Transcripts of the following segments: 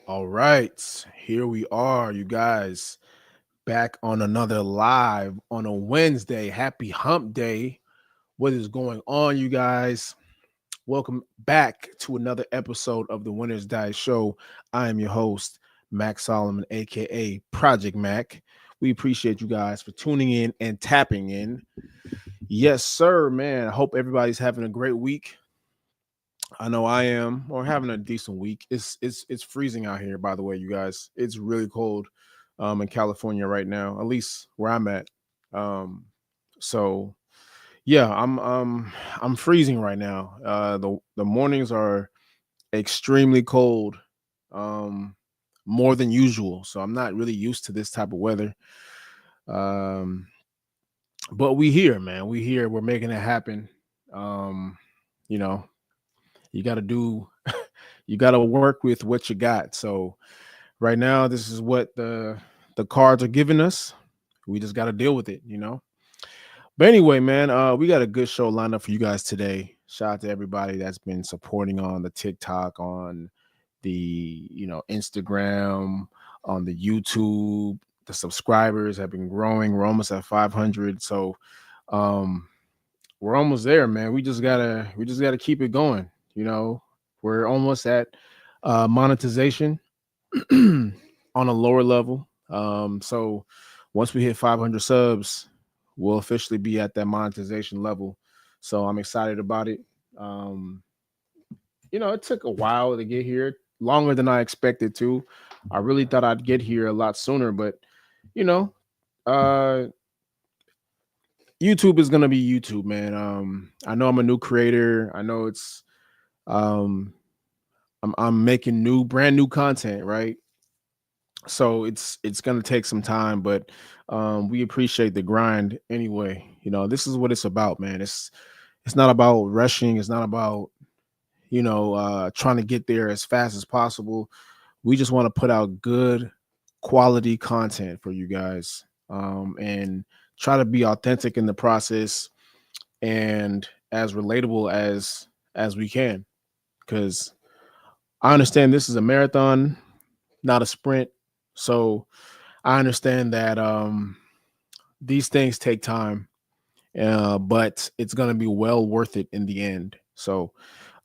All right, here we are, you guys, back on another live on a Wednesday. Happy Hump Day. What is going on, you guys? Welcome back to another episode of the Winners Diet Show. I am your host, Mac Solomon, aka Project Mac. We appreciate you guys for tuning in and tapping in. Yes, sir, man. I hope everybody's having a great week. I know I am, or having a decent week. It's freezing out here, by the way, you guys. It's really cold in California right now, at least where I'm at. Um so yeah, I'm freezing right now. The mornings are extremely cold, um more than usual. So I'm not really used to this type of weather. Um but we here, man. We here. We're making it happen. Um you know, you got to do you got to work with what you got. So right now this is what the cards are giving us. We just got to deal with it. But anyway, man, we got a good show lined up for you guys today. Shout out to everybody that's been supporting on the TikTok, on the Instagram, on the YouTube. The subscribers have been growing. We're almost at 500. So um we're almost there, man. We just gotta keep it going. We're almost at monetization on a lower level. So once we hit 500 subs, we'll officially be at that monetization level. So I'm excited about it. Um, it took a while to get here, longer than I expected to. I really thought I'd get here a lot sooner, but you know, uh, YouTube is gonna be YouTube, man. I know I'm a new creator. I know um, I'm making brand new content, right? So it's gonna take some time, but we appreciate the grind anyway. This is what it's about, man. It's not about rushing. It's not about trying to get there as fast as possible. We just want to put out good quality content for you guys, and try to be authentic in the process and as relatable as we can. Because I understand this is a marathon, not a sprint. So I understand that these things take time, but it's going to be well worth it in the end. So,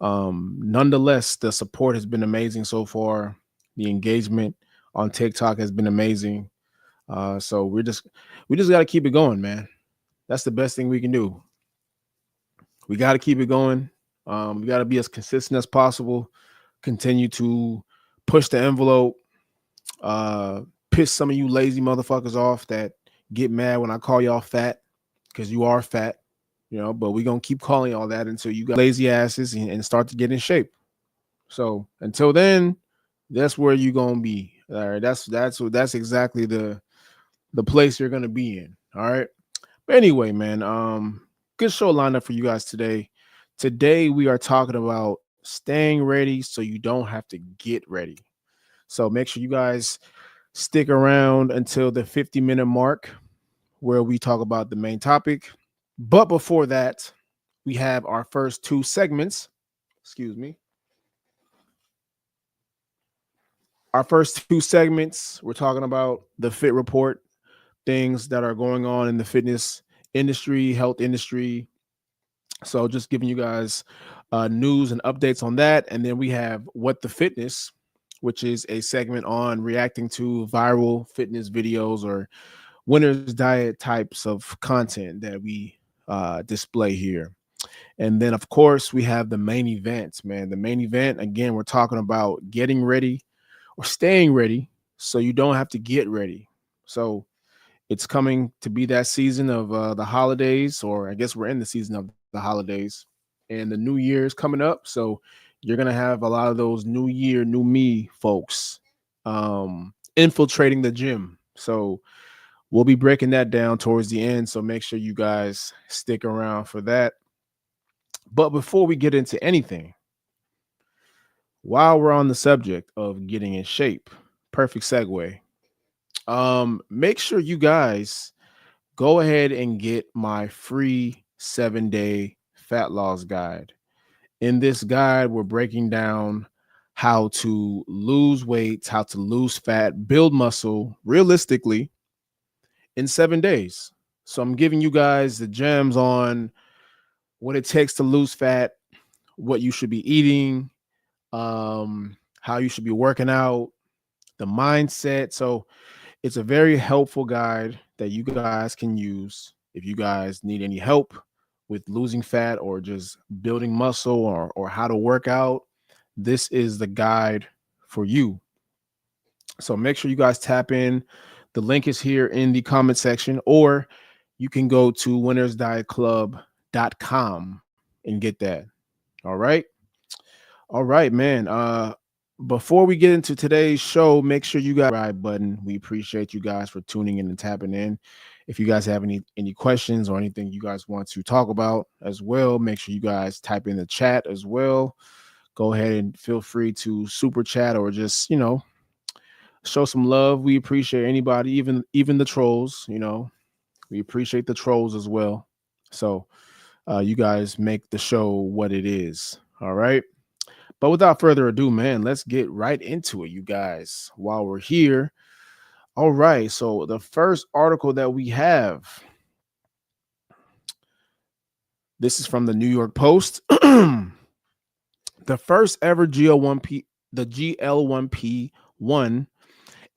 nonetheless, the support has been amazing so far. The engagement on TikTok has been amazing. So we just got to keep it going, man. That's the best thing we can do. We got to keep it going. We got to be as consistent as possible. Continue to push the envelope. Uh, Piss some of you lazy motherfuckers off that get mad when I call y'all fat, because you are fat. But we gonna keep calling all that until you got lazy asses and start to get in shape. So until then, that's where you gonna be. All right, that's exactly the place you're gonna be in. All right. But anyway, man, good show lined up for you guys today. Today we are talking about staying ready so you don't have to get ready. So make sure you guys stick around until the 50-minute mark where we talk about the main topic. But before that, we have our first two segments. Excuse me. Our first two segments, we're talking about the Fit Report, things that are going on in the fitness industry, health industry. So just giving you guys news and updates on that. And then we have What the Fitness, which is a segment on reacting to viral fitness videos or winner's diet types of content that we display here. And then, of course, we have the main events, man. The main event, again, we're talking about getting ready or staying ready so you don't have to get ready. So it's coming to be that season of the holidays, or I guess we're in the season of the holidays, and the new year is coming up. So you're going to have a lot of those new year, new me folks infiltrating the gym. So we'll be breaking that down towards the end. So make sure you guys stick around for that. But before we get into anything, while we're on the subject of getting in shape, perfect segue. Make sure you guys go ahead and get my free 7-day fat loss guide. In this guide, we're breaking down how to lose weight, how to lose fat, build muscle realistically in 7 days. So I'm giving you guys the gems on what it takes to lose fat, what you should be eating, how you should be working out, the mindset. So it's a very helpful guide that you guys can use if you guys need any help with losing fat or just building muscle or how to work out. This is the guide for you. So make sure you guys tap in. The link is here in the comment section, or you can go to winnersdietclub.com and get that. All right. All right, man. Before we get into today's show, make sure you guys subscribe button. We appreciate you guys for tuning in and tapping in. If you guys have any questions or anything you guys want to talk about as well, make sure you guys type in the chat as well. Go ahead and feel free to super chat or just, show some love. We appreciate anybody, even the trolls, we appreciate the trolls as well. So you guys make the show what it is. All right. But without further ado, man, let's get right into it, you guys, while we're here. All right. So the first article that we have, this is from the New York Post. The first ever GL1P1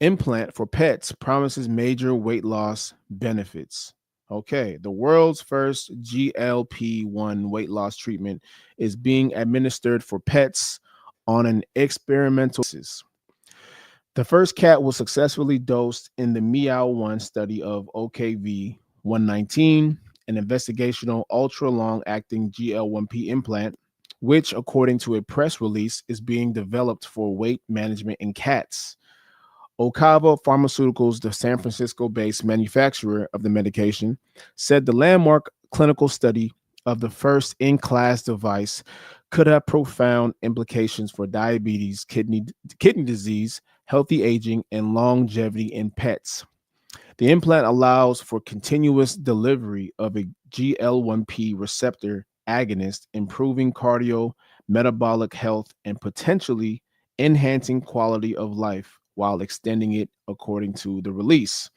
implant for pets promises major weight loss benefits. Okay, the world's first GLP-1 weight loss treatment is being administered for pets on an experimental basis. The first cat was successfully dosed in the Meow 1 study of OKV-119, an investigational ultra-long-acting GL1P implant, which, according to a press release, is being developed for weight management in cats. Okava Pharmaceuticals, the San Francisco-based manufacturer of the medication, said the landmark clinical study of the first in-class device could have profound implications for diabetes, kidney disease, healthy aging, and longevity in pets. The implant allows for continuous delivery of a GL1P receptor agonist, improving cardio, metabolic health, and potentially enhancing quality of life while extending it, according to the release.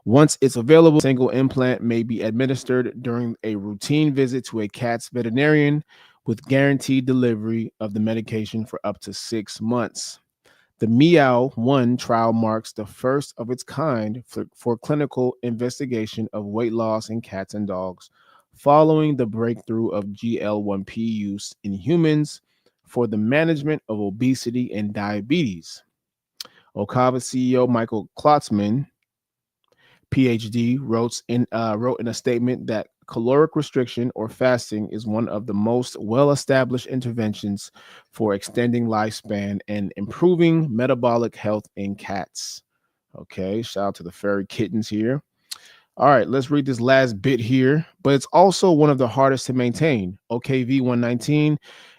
Once it's available, a single implant may be administered during a routine visit to a cat's veterinarian with guaranteed delivery of the medication for up to 6 months. The Meow 1 trial marks the first of its kind for clinical investigation of weight loss in cats and dogs, following the breakthrough of GL1P use in humans for the management of obesity and diabetes. Okava CEO Michael Klotzman, PhD, wrote in a statement that caloric restriction or fasting is one of the most well-established interventions for extending lifespan and improving metabolic health in cats. Okay, shout out to the furry kittens here. All right, let's read this last bit here, but it's also one of the hardest to maintain. OKV-119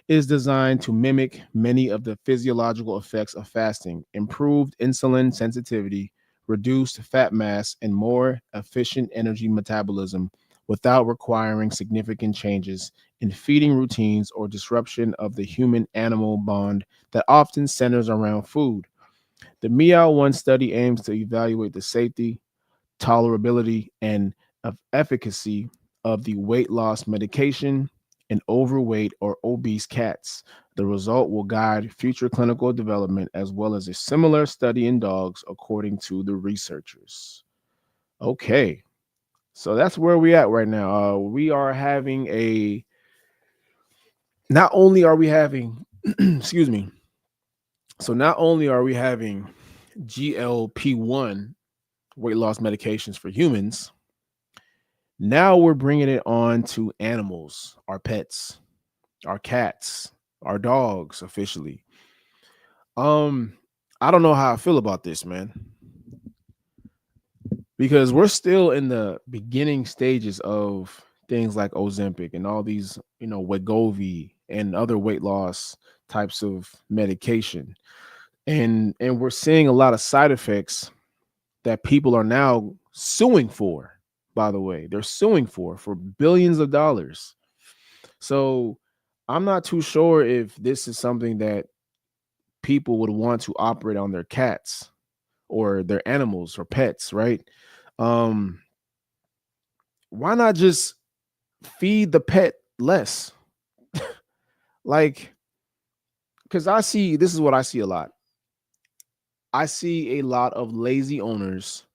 is designed to mimic many of the physiological effects of fasting: improved insulin sensitivity, reduced fat mass, and more efficient energy metabolism without requiring significant changes in feeding routines or disruption of the human-animal bond that often centers around food. The Meow 1 study aims to evaluate the safety, tolerability, and efficacy of the weight loss medication in overweight or obese cats. The result will guide future clinical development as well as a similar study in dogs, according to the researchers. Okay, so that's where we at right now. We are having not only are we having, excuse me, so not only are we having GLP-1 weight loss medications for humans, now we're bringing it on to animals, our pets, our cats, our dogs officially. I don't know how I feel about this, man, because we're still in the beginning stages of things like Ozempic and all these, Wegovy and other weight loss types of medication. And we're seeing a lot of side effects that people are now suing for. By the way, they're suing for billions of dollars. So I'm not too sure if this is something that people would want to operate on their cats or their animals or pets, right? Um, why not just feed the pet less? Like, because I see this is what I see a lot. I see a lot of lazy owners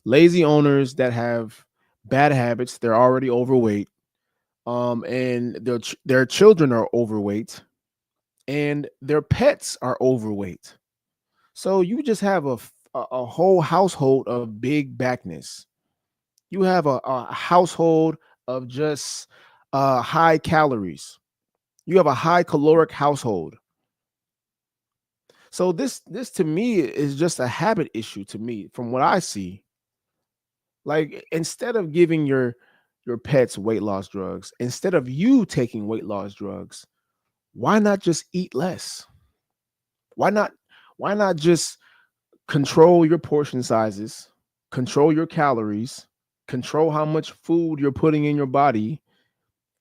that have bad habits. They're already overweight, and their children are overweight, and their pets are overweight. So you just have a whole household of big backness. You have a household of just high calories. You have a high caloric household. So this to me is just a habit issue to me from what I see. Like instead of giving your pets weight loss drugs, instead of you taking weight loss drugs, why not just eat less? Why not why not just control your portion sizes, control your calories, control how much food you're putting in your body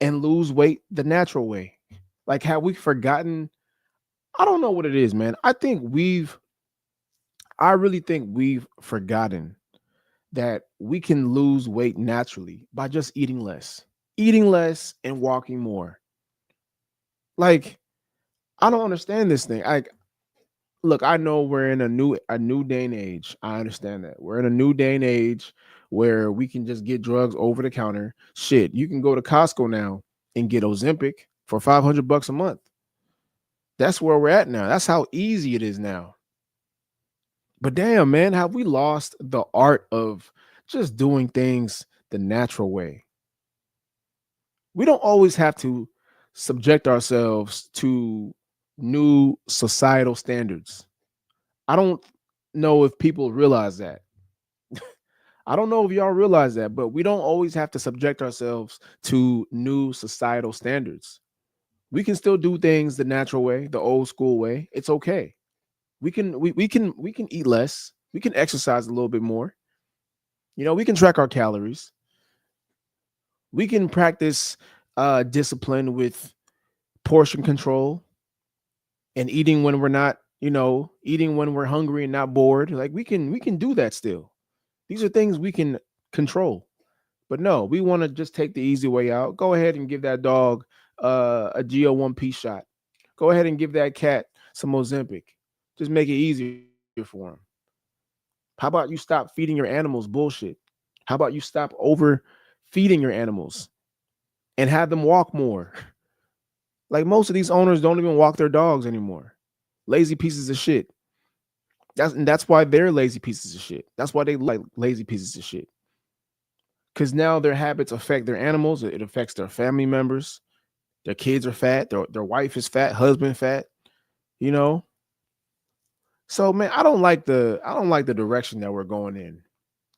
and lose weight the natural way? Like have we forgotten? I don't know what it is, man. I really think we've forgotten that we can lose weight naturally by just eating less and walking more. Like, I don't understand this thing. I look, I know we're in a new day and age. I understand that. We're in a new day and age where we can just get drugs over the counter. Shit, you can go to Costco now and get Ozempic for $500 a month. That's where we're at now. That's how easy it is now. But damn, man, have we lost the art of just doing things the natural way? We don't always have to subject ourselves to new societal standards. I don't know if people realize that. I don't know if y'all realize that, but we don't always have to subject ourselves to new societal standards. We can still do things the natural way, the old school way. It's okay. We can eat less. We can exercise a little bit more. We can track our calories. We can practice discipline with portion control and eating when we're not, eating when we're hungry and not bored. Like we can do that still. These are things we can control. But no, we want to just take the easy way out. Go ahead and give that dog a GO1P shot. Go ahead and give that cat some Ozempic. Just make it easier for them. How about you stop feeding your animals bullshit? How about you stop overfeeding your animals and have them walk more? Like most of these owners don't even walk their dogs anymore. Lazy pieces of shit. That's why they're lazy pieces of shit. That's why they look like lazy pieces of shit. Because now their habits affect their animals. It affects their family members. Their kids are fat. Their wife is fat. Husband fat. You know. So man, I don't like the direction that we're going in.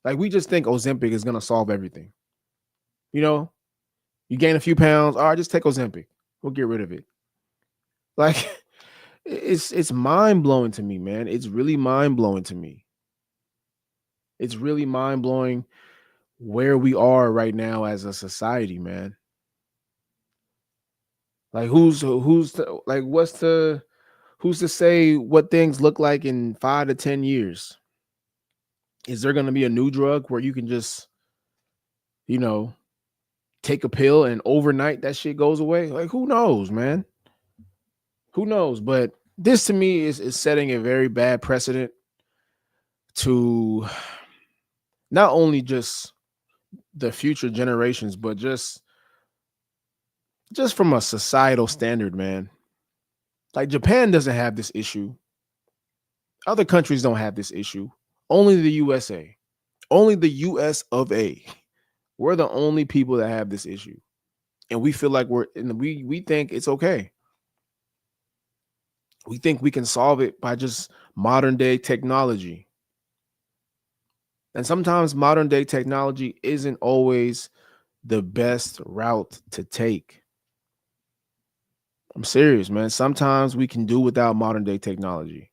Like we just think Ozempic is gonna solve everything. You know, you gain a few pounds. All right, just take Ozempic. We'll get rid of it. Like it's mind blowing to me, man. It's really mind blowing to me. It's really mind blowing where we are right now as a society, man. Like who's to say what things look like in 5 to 10 years? Is there going to be a new drug where you can just, you know, take a pill and overnight that shit goes away? Like who knows, man? Who knows? But this to me is setting a very bad precedent to not only just the future generations, but just from a societal standard, man. Like Japan doesn't have this issue. Other countries don't have this issue. Only the USA. Only the US of A. We're the only people that have this issue. And we feel like we think it's okay. We think we can solve it by just modern day technology. And sometimes modern day technology isn't always the best route to take. I'm serious, man. Sometimes we can do without modern day technology.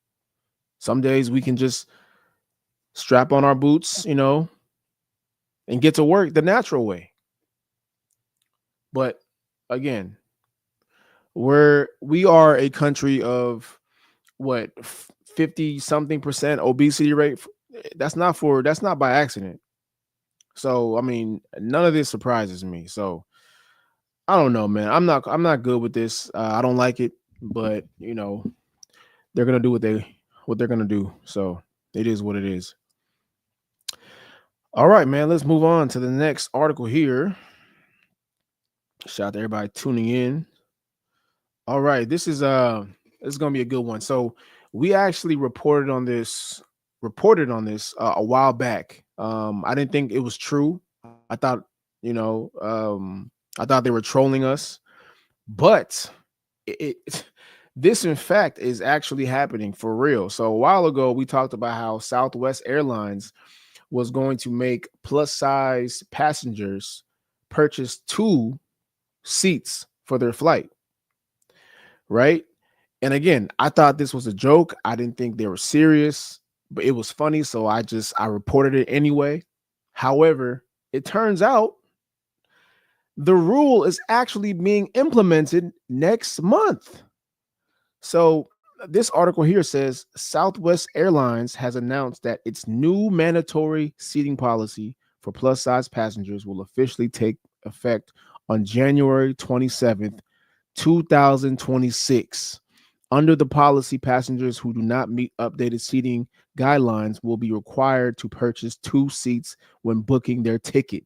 Some days we can just strap on our boots, and get to work the natural way. But again, we are a country of what 50 something percent obesity rate. That's not by accident. So I mean, none of this surprises me. So I don't know, man. I'm not good with this. I don't like it, but they're gonna do what they're gonna do. So it is what it is. All right, man. Let's move on to the next article here. Shout out to everybody tuning in. All right, this is gonna be a good one. So we actually reported on this a while back. I didn't think it was true. I thought you know I thought they were trolling us, but it this in fact is actually happening for real. So a while ago we talked about how Southwest Airlines was going to make plus size passengers purchase two seats for their flight, right? And again, I thought this was a joke. I didn't think they were serious, but it was funny, so I reported it anyway. However, it turns out the rule is actually being implemented next month. So this article here says Southwest Airlines has announced that its new mandatory seating policy for plus size passengers will officially take effect on January 27th, 2026. Under the policy, passengers who do not meet updated seating guidelines will be required to purchase two seats when booking their ticket.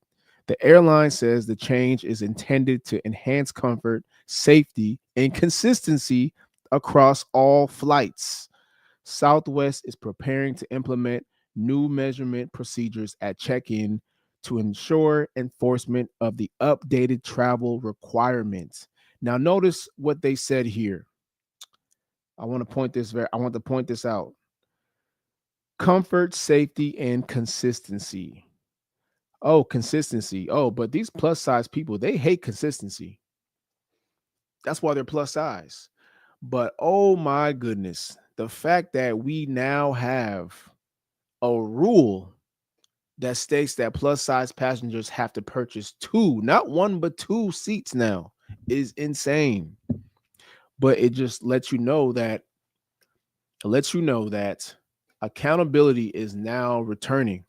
The airline says the change is intended to enhance comfort, safety, and consistency across all flights. Southwest is preparing to implement new measurement procedures at check in to ensure enforcement of the updated travel requirements. Now, notice what they said here. I want to point this out. Comfort, safety, and consistency. Oh, consistency. Oh, but these plus size people, they hate consistency. That's why they're plus size. But oh my goodness, the fact that we now have a rule that states that plus size passengers have to purchase two, not one, but two seats now is insane. But it just lets you know that accountability is now returning.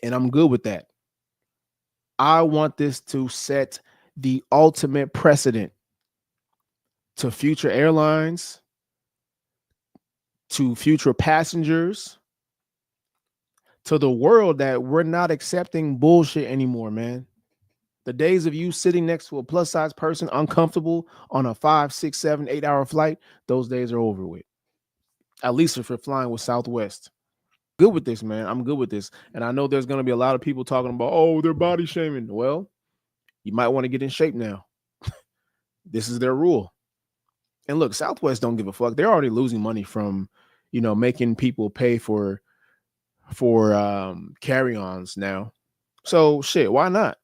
And I'm good with that. I want this to set the ultimate precedent to future airlines, to future passengers, to the world that we're not accepting bullshit anymore, man. The days of you sitting next to a plus size person uncomfortable on a 5, 6, 7, 8 hour flight, those days are over with. At least if you're flying with Southwest. Good with this, man. I'm good with this. And I know there's going to be a lot of people talking about, oh, they're body shaming. Well, you might want to get in shape now. This is their rule. And look, Southwest don't give a fuck. They're already losing money from, making people pay for carry-ons now. So shit, why not?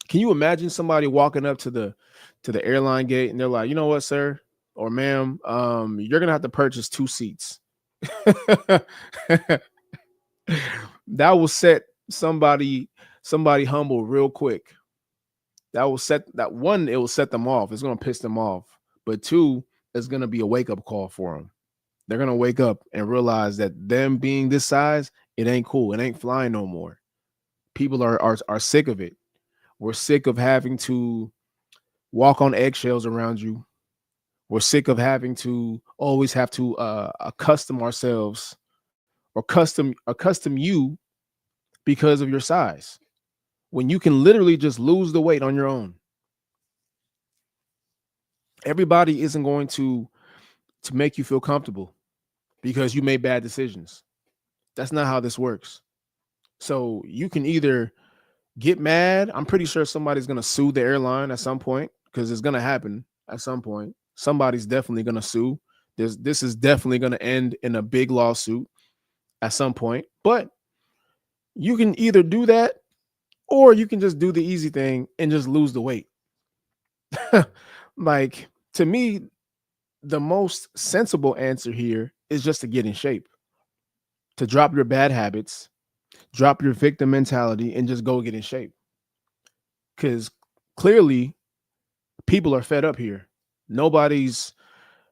Can you imagine somebody walking up to the airline gate and they're like, you know what, sir or ma'am, you're gonna have to purchase two seats. That will set somebody humble real quick. That will set that one, it will set them off. It's gonna piss them off. But two, it's gonna be a wake-up call for them. They're gonna wake up and realize that them being this size, it ain't cool. It ain't flying no more. People are sick of it. We're sick of having to walk on eggshells around you. We're sick of having to always have to accustom ourselves or accustom you because of your size, when you can literally just lose the weight on your own. Everybody isn't going to make you feel comfortable because you made bad decisions. That's not how this works. So you can either get mad. I'm pretty sure somebody's going to sue the airline at some point, because it's going to happen at some point. Somebody's definitely going to sue. This is definitely going to end in a big lawsuit at some point. But you can either do that, or you can just do the easy thing and just lose the weight. Like, to me, the most sensible answer here is just to get in shape, to drop your bad habits, drop your victim mentality, and just go get in shape. Because clearly People are fed up here. Nobody's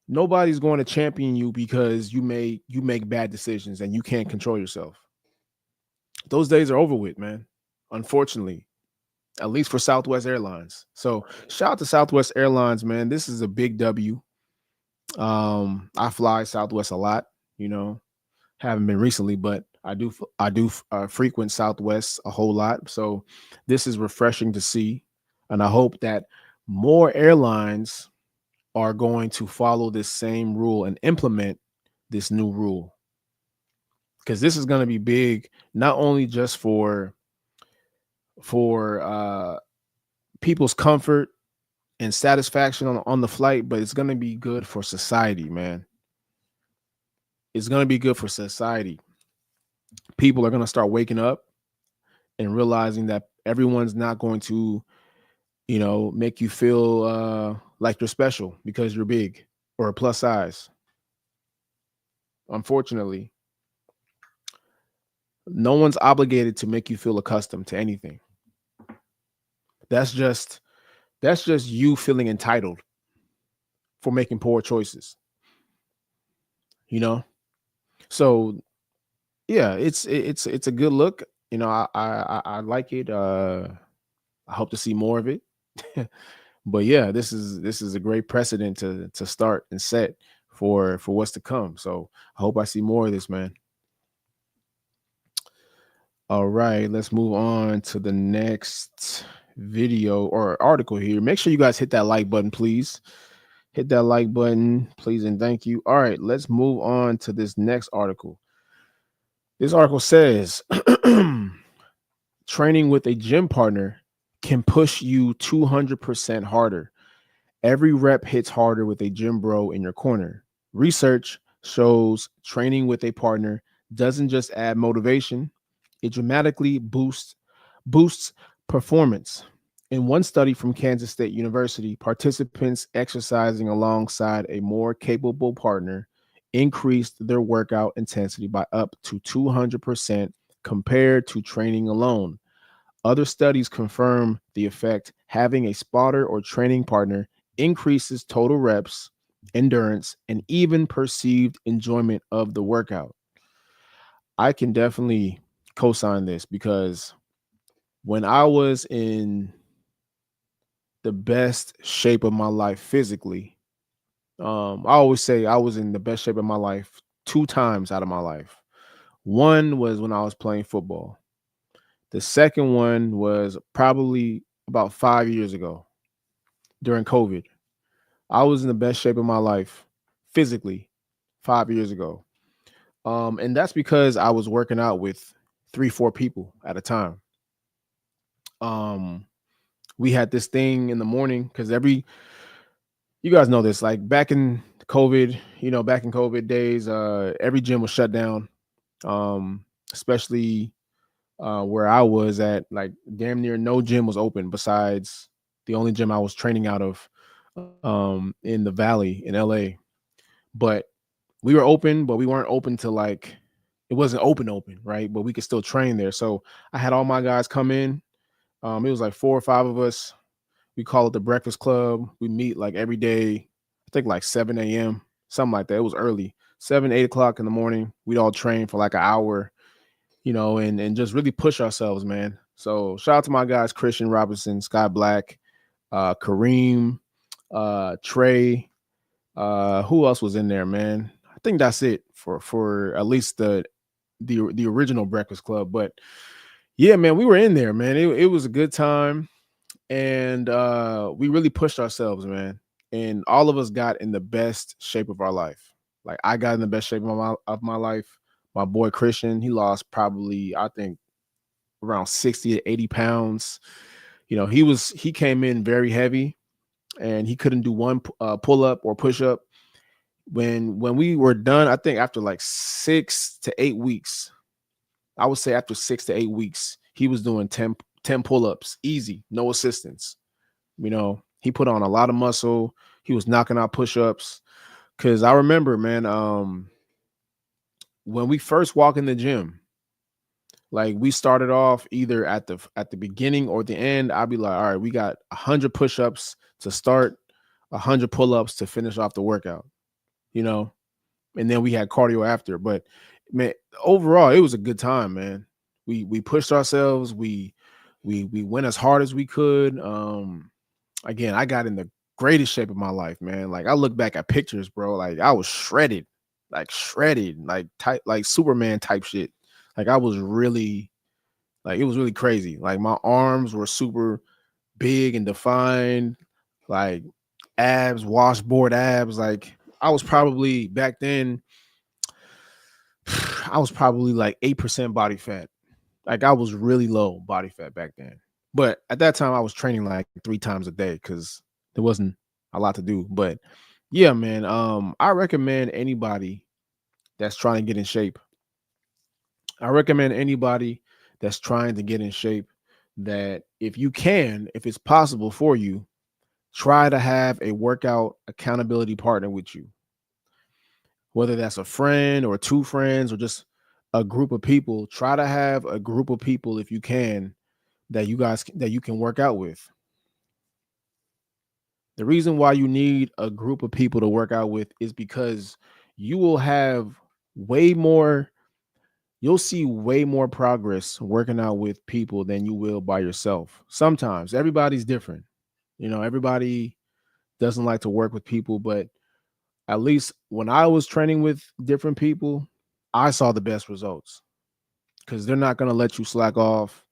nobody's going to champion you because you make bad decisions and you can't control yourself. Those days are over with, man. Unfortunately, at least for Southwest Airlines. So shout out to Southwest Airlines, man. This is a big W. I fly Southwest a lot, you know, haven't been recently, but I do frequent Southwest a whole lot. So this is refreshing to see, and I hope that more airlines are going to follow this same rule and implement this new rule, because this is going to be big, not only just for people's comfort and satisfaction on the flight, but it's going to be good for society, man. It's going to be good for society. People are going to start waking up and realizing that everyone's not going to, make you feel like you're special because you're big or a plus size. Unfortunately, no one's obligated to make you feel accustomed to anything. That's just that's just you feeling entitled for making poor choices, you know? So yeah, it's a good look. I like it. I hope to see more of it. But yeah, this is a great precedent to start and set for what's to come. So I hope I see more of this, man. All right, let's move on to the next video or article here. Make sure you guys hit that like button, please. Hit that like button, please, and thank you. All right, let's move on to this next article. This article says training with a gym partner can push you 200% harder. Every rep hits harder with a gym bro in your corner. Research shows training with a partner doesn't just add motivation, it dramatically boosts performance. In one study from Kansas State University, participants exercising alongside a more capable partner increased their workout intensity by up to 200% compared to training alone. Other studies confirm the effect having a spotter or training partner increases total reps, endurance, and even perceived enjoyment of the workout. I can definitely co sign this because when I was in the best shape of my life physically, I always say I was in the best shape of my life two times out of my life. One was when I was playing football. The second one was probably about 5 years ago during COVID. I was in the best shape of my life physically 5 years ago. And that's because I was working out with 3, 4 people at a time. Um, we had this thing in the morning because you guys know this, like back in COVID, back in COVID days, every gym was shut down. Especially where I was at, like damn near no gym was open besides the only gym I was training out of in the Valley in LA. But we were open, but we weren't open to like it wasn't open, right? But we could still train there. So I had all my guys come in. It was like 4 or 5 of us. We call it the Breakfast Club. We meet like every day, I think like 7 a.m., something like that. It was early, 7, 8 o'clock in the morning. We'd all train for like an hour, and just really push ourselves, man. So shout out to my guys, Christian Robinson, Sky Black, Kareem, Trey. Who else was in there, man? I think that's it for at least the original Breakfast Club. But yeah, man, we were in there, man. It was a good time, and we really pushed ourselves, man. And all of us got in the best shape of our life. Like I got in the best shape of my life. My boy Christian, he lost probably, I think, around 60 to 80 pounds. He came in very heavy and he couldn't do one pull up or push up. When we were done, I think after like 6 to 8 weeks, I would say after 6 to 8 weeks, he was doing 10 pull-ups, easy, no assistance. He put on a lot of muscle. He was knocking out push-ups. Cause I remember, man, when we first walk in the gym, Like we started off either at the beginning or the end. I'd be like, all right, we got 100 push-ups to start, 100 pull-ups to finish off the workout, you know, and then we had cardio after. But man, overall, it was a good time, man. We pushed ourselves. We went as hard as we could. Again, I got in the greatest shape of my life, man. Like I look back at pictures, bro. Like I was shredded, like type like Superman type shit. Like I was really like it was really crazy. Like my arms were super big and defined, like abs, washboard abs. Like I was probably back then, I was probably like 8% body fat. Like I was really low body fat back then. But at that time I was training like 3 times a day because there wasn't a lot to do. But yeah, man. I recommend anybody that's trying to get in shape. I recommend anybody that's trying to get in shape that if you can, if it's possible for you, try to have a workout accountability partner with you, whether that's a friend or two friends or just a group of people. Try to have a group of people if you can that you can work out with. The reason why you need a group of people to work out with is because you will have way more you'll see way more progress working out with people than you will by yourself. Sometimes everybody's different. You know, everybody doesn't like to work with people, but at least when I was training with different people, I saw the best results because they're not going to let you slack off.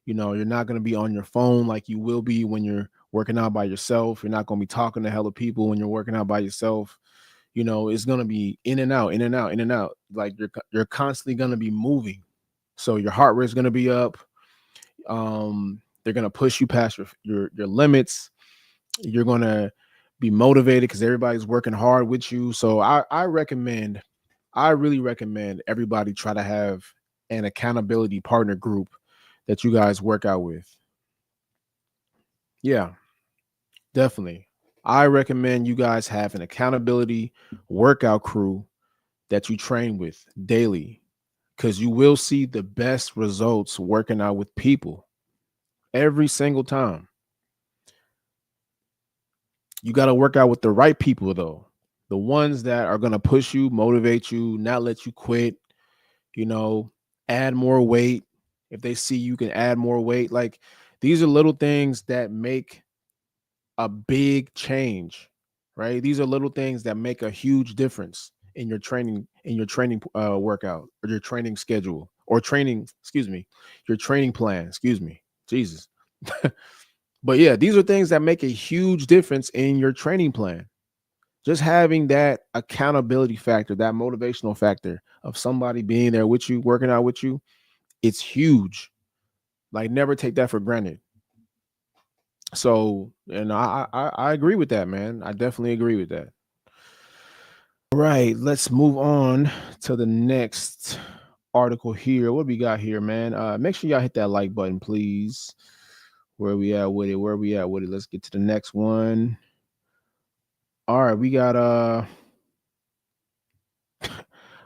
You know, you're not going to be on your phone like you will be when you're working out by yourself. You're not going to be talking to hella people when you're working out by yourself. You know, it's going to be in and out, in and out, in and out. Like you're constantly going to be moving. So your heart rate's going to be up. They're going to push you past your limits. You're going to be motivated because everybody's working hard with you. So I really recommend everybody try to have an accountability partner group that you guys work out with. Yeah, definitely. I recommend you guys have an accountability workout crew that you train with daily because you will see the best results working out with people every single time. You got to work out with the right people, though. The ones that are going to push you, motivate you, not let you quit, you know, add more weight. If they see you can add more weight, like these are little things that make a big change, right? These are little things that make a huge difference in your training workout or your training schedule or training, excuse me, your training plan, excuse me, Jesus. But yeah, these are things that make a huge difference in your training plan. Just having that accountability factor, that motivational factor of somebody being there with you, working out with you, it's huge. Like never take that for granted. So, and I agree with that, man. I definitely agree with that. All right, let's move on to the next article here. What we got here, man? Make sure y'all hit that like button, please. Where we at with it? Where we at with it? Let's get to the next one. All right, we got all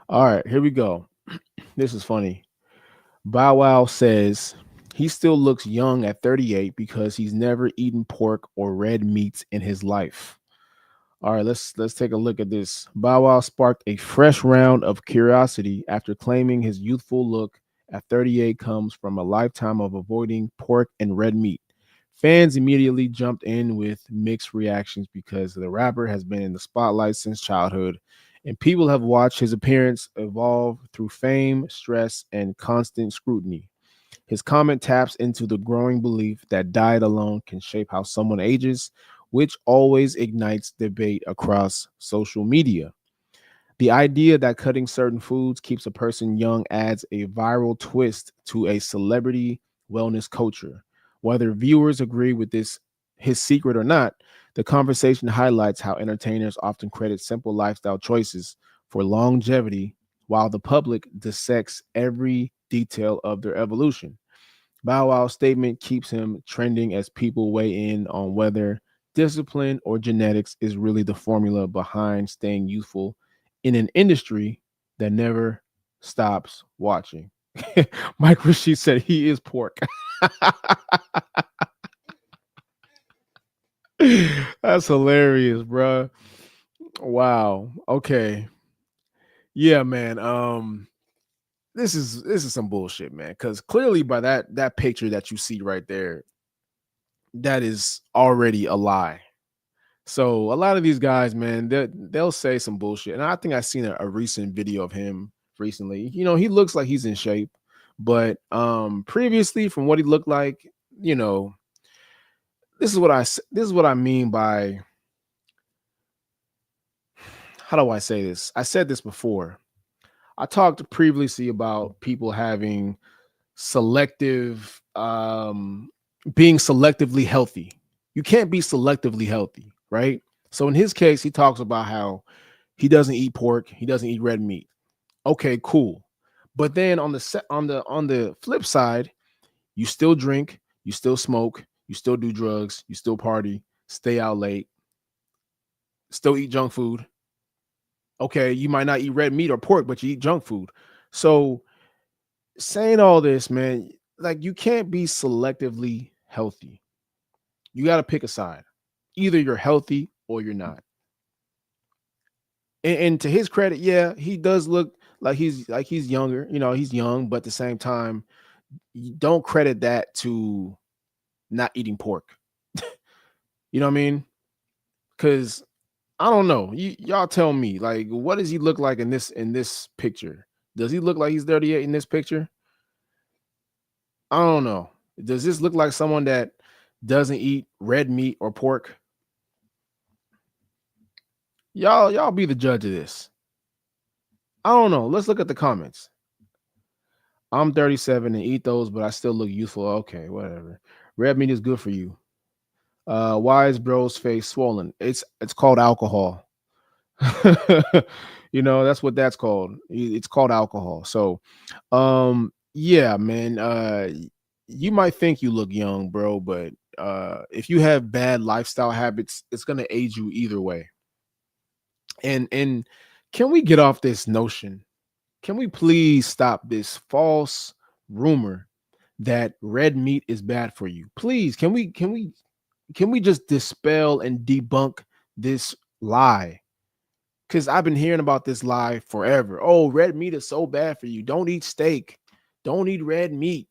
right, here we go. This is funny. Bow Wow says he still looks young at 38 because he's never eaten pork or red meats in his life. All right, let's take a look at this. Bow Wow sparked a fresh round of curiosity after claiming his youthful look at 38 comes from a lifetime of avoiding pork and red meat. Fans immediately jumped in with mixed reactions because the rapper has been in the spotlight since childhood, and people have watched his appearance evolve through fame, stress, and constant scrutiny. His comment taps into the growing belief that diet alone can shape how someone ages, which always ignites debate across social media. The idea that cutting certain foods keeps a person young adds a viral twist to a celebrity wellness culture. Whether viewers agree with this his secret or not, the conversation highlights how entertainers often credit simple lifestyle choices for longevity while the public dissects every detail of their evolution. Bow Wow's statement keeps him trending as people weigh in on whether discipline or genetics is really the formula behind staying youthful in an industry that never stops watching. Mike Rashid said he is pork. That's hilarious, bruh. Wow. Okay. Yeah, man. This is some bullshit, man. Because clearly by that picture that you see right there, that is already a lie. So a lot of these guys, man, they'll say some bullshit. And I think I've seen a recent video of him recently. He looks like he's in shape, but previously from what he looked like, you know, this is what I mean by, how do I say this? I said this before. I talked previously about people having selective being selectively healthy. You can't be selectively healthy, right? So in his case, he talks about how he doesn't eat pork, he doesn't eat red meat. Okay, cool. But then on the flip side, you still drink, you still smoke, you still do drugs, you still party, stay out late, still eat junk food. Okay, you might not eat red meat or pork, but you eat junk food. So saying all this, man, like you can't be selectively healthy. You got to pick a side. Either you're healthy or you're not. And to his credit, yeah, he does look like he's younger. He's young, but at the same time, you don't credit that to not eating pork. You know what I mean? Because I don't know. Y'all tell me, like, what does he look like in this picture? Does he look like he's 38 in this picture? I don't know. Does this look like someone that doesn't eat red meat or pork? Y'all be the judge of this. I don't know. Let's look at the comments. I'm 37 and eat those, but I still look youthful. Okay, whatever. Red meat is good for you. Why is bro's face swollen? It's called alcohol. That's what that's called. It's called alcohol. So, yeah, man. You might think you look young, bro, but if you have bad lifestyle habits, it's gonna age you either way. And can we get off this notion? Can we please stop this false rumor that red meat is bad for you? Please, can we just dispel and debunk this lie? Because I've been hearing about this lie forever. Oh, red meat is so bad for you. Don't eat steak. Don't eat red meat.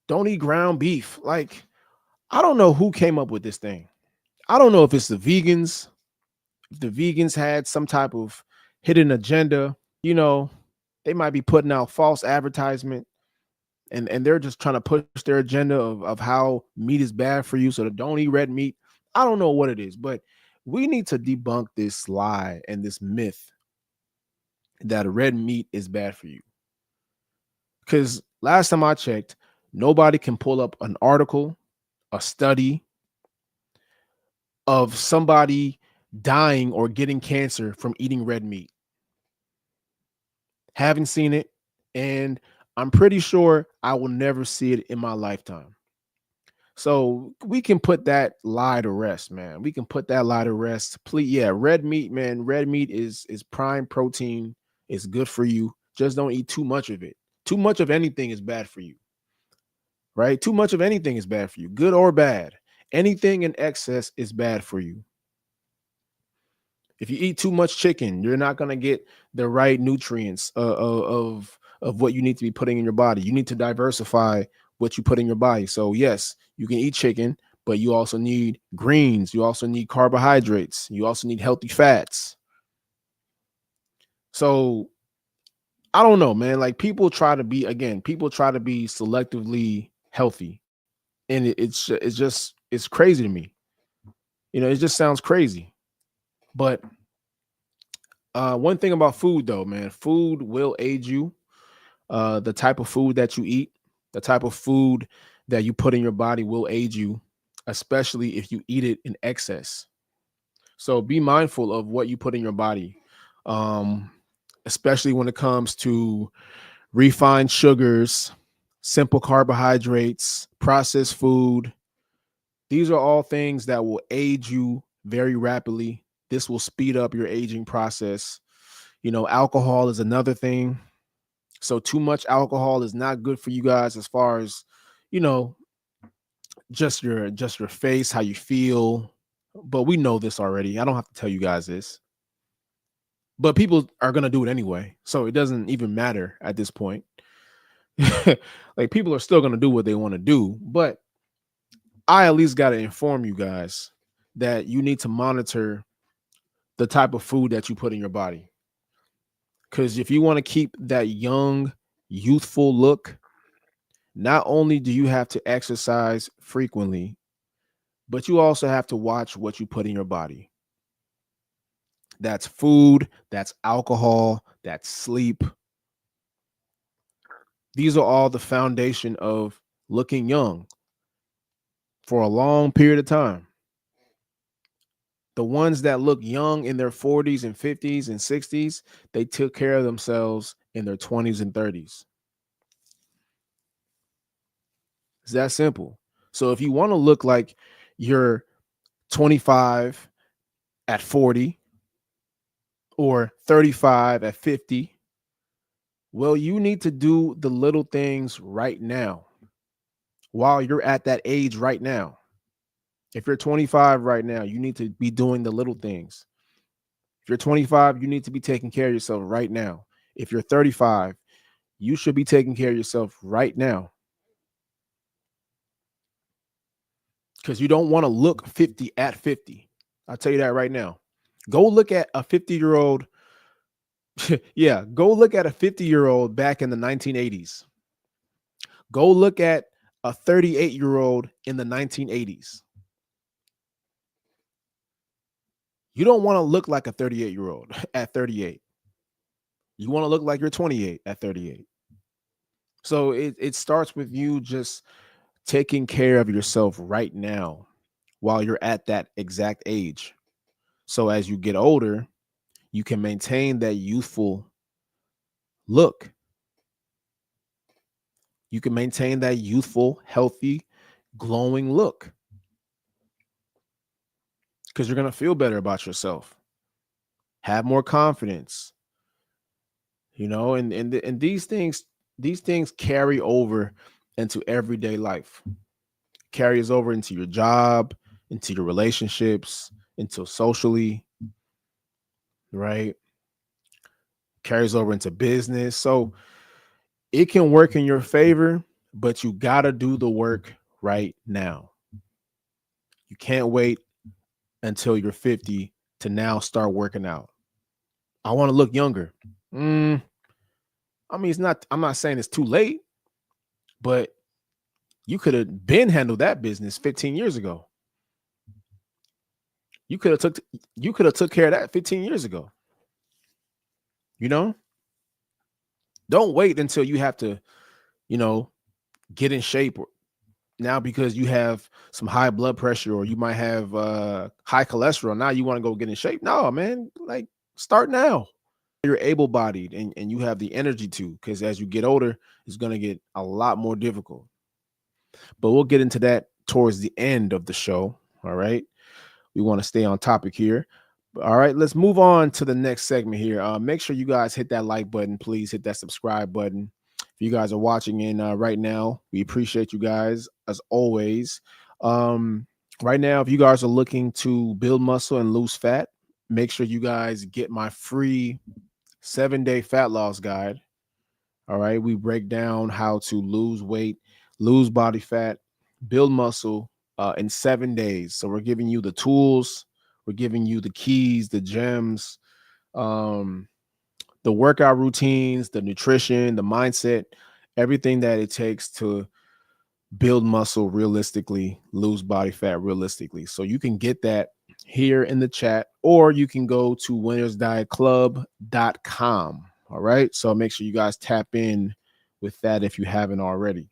Don't eat ground beef. Like, I don't know who came up with this thing. I don't know if it's the vegans, if the vegans had some type of hidden agenda. You know, they might be putting out false advertisement and they're just trying to push their agenda of how meat is bad for you. So don't eat red meat. I don't know what it is, but we need to debunk this lie and this myth that red meat is bad for you. Because last time I checked, nobody can pull up an article, a study of somebody dying or getting cancer from eating red meat. Haven't seen it, and I'm pretty sure I will never see it in my lifetime. So we can put that lie to rest, man. We can put that lie to rest. Please, yeah, red meat, man. Red meat is prime protein. It's good for you. Just don't eat too much of it. Too much of anything is bad for you, right? Too much of anything is bad for you, good or bad. Anything in excess is bad for you. If you eat too much chicken, you're not gonna get the right nutrients of what you need to be putting in your body. You need to diversify what you put in your body. So yes, you can eat chicken, but you also need greens. You also need carbohydrates. You also need healthy fats. So I don't know, man. Like people try to be selectively healthy, and it's crazy to me. It just sounds crazy. But one thing about food, though, man, food will aid you. The type of food that you eat, the type of food that you put in your body will aid you, especially if you eat it in excess. So be mindful of what you put in your body, um, especially when it comes to refined sugars, simple carbohydrates, processed food. These are all things that will age you very rapidly. This will speed up your aging process. Alcohol is another thing. So too much alcohol is not good for you guys as far as, you know, just your face, how you feel. But we know this already. I don't have to tell you guys this. But people are gonna do it anyway. So it doesn't even matter at this point. Like people are still gonna do what they want to do, but I at least gotta inform you guys that you need to monitor the type of food that you put in your body. Because if you want to keep that young, youthful look, not only do you have to exercise frequently, but you also have to watch what you put in your body. That's food, that's alcohol, that's sleep. These are all the foundation of looking young for a long period of time. The ones that look young in their 40s and 50s and 60s, they took care of themselves in their 20s and 30s. It's that simple. So if you want to look like you're 25 at 40 or 35 at 50, well, you need to do the little things right now while you're at that age right now. If you're 25 right now, you need to be doing the little things. If you're 25, you need to be taking care of yourself right now. If you're 35, you should be taking care of yourself right now because you don't want to look 50 at 50. I'll tell you that right now. Go look at a 50-year-old. Yeah, go look at a 50-year-old back in the 1980s. Go look at a 38-year-old in the 1980s. You don't want to look like a 38-year-old at 38. You want to look like you're 28 at 38. So it starts with you just taking care of yourself right now while you're at that exact age. So as you get older, you can maintain that youthful look. You can maintain that youthful, healthy, glowing look because you're going to feel better about yourself, have more confidence, and these things carry over into everyday life, carries over into your job, into your relationships, into socially, right? Carries over into business. So it can work in your favor, but you got to do the work right now. You can't wait until you're 50 to now start working out. I want to look younger. I mean, I'm not saying it's too late, but you could have been handled that business 15 years ago. You could have took care of that 15 years ago. You know? Don't wait until you have to, you know, get in shape now because you have some high blood pressure or you might have high cholesterol. Now you want to go get in shape. No, man, like start now. You're able-bodied and you have the energy to, because as you get older, it's going to get a lot more difficult. But we'll get into that towards the end of the show. All right. We want to stay on topic here. All right, let's move on to the next segment here. Make sure you guys hit that like button. Please hit that subscribe button. If you guys are watching in right now, we appreciate you guys as always. Right now, if you guys are looking to build muscle and lose fat, make sure you guys get my free 7-day fat loss guide. All right, we break down how to lose weight, lose body fat, build muscle in 7 days. So we're giving you the tools, we're giving you the keys, the gems, the workout routines, the nutrition, the mindset, everything that it takes to build muscle realistically, lose body fat realistically. So you can get that here in the chat, or you can go to winnersdietclub.com. All right. So make sure you guys tap in with that if you haven't already.